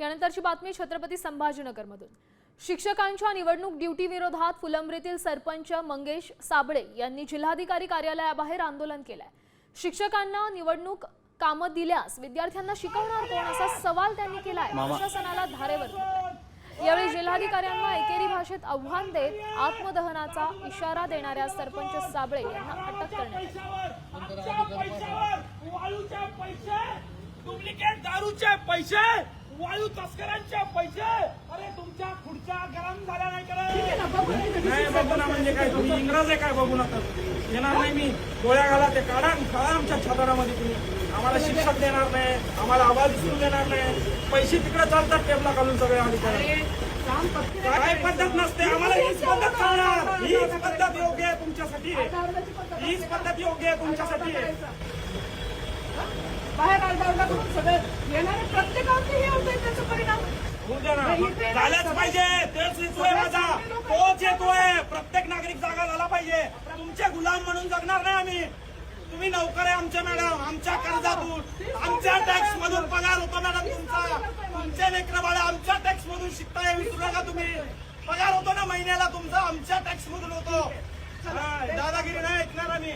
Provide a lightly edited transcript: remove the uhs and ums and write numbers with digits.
यानंतरची बातमी छत्रपती संभाजीनगरमधून। शिक्षकांच्या निवडणूक ड्युटी विरोधात फुलंब्रीतील सरपंच मंगेश साबळे यांनी जिल्हाधिकारी कार्यालयाबाहेर आंदोलन केलंय। शिक्षकांना निवडणूक काम दिल्यास विद्यार्थ्यांना शिकवणार कोण असा सवाल त्यांनी केलाय। प्रशासनाला धारेवर घेतलंय। यावेळी जिल्हाधिकाऱ्यांना एकेरी भाषेत आव्हान देत आत्मदहनाचा इशारा देणाऱ्या सरपंच साबळे यांना अटक करण्यात आली। डुप्लिकेट दारूचे पैसे, वाळू तस्करांचे पैसे, अरे तुमच्या खुर्च्या गरम झाल्या नाही करत नाही बघू ना, म्हणजे काय तुम्ही इंग्रज आहे काय बघू नका, येणार नाही मी गोळ्या घाला ते काढा आमच्या छतारामध्ये तुम्ही आम्हाला शिक्षक देणार नाही, आम्हाला आवाज उचलून देणार नाही, पैसे तिकडे चालतात टेबला घालून सगळे अधिकारी, काय पद्धत नसते आम्हाला, हीच पद्धत करणार, हीच पद्धत योग्य आहे तुमच्यासाठी, हीच पद्धत योग्य आहे तुमच्यासाठी। बाहेर आरडाओरडा सगळे येणारे प्रत्येकावरती हे होतंय त्याचा परिणाम होऊ द्या ना, झाल्याच पाहिजे, तेच हेतू आहे माझा, तोच हेतू आहे, प्रत्येक नागरिक जागा झाला पाहिजे, तुमचे गुलाम म्हणून जगणार नाही आम्ही, तुम्ही नौकर आहे आमच्या मॅडम, आमच्या कर्जातून आमच्या टॅक्स मधून पगार होतो मॅडम तुमचा, तुमचे लेकरं बाळा आमच्या टॅक्स मधून शिकताय, विसरू नका तुम्ही, पगार होतो ना महिन्याला तुमचा आमच्या टॅक्स मधून होतो, दादागिरी नाही ऐकणार आम्ही।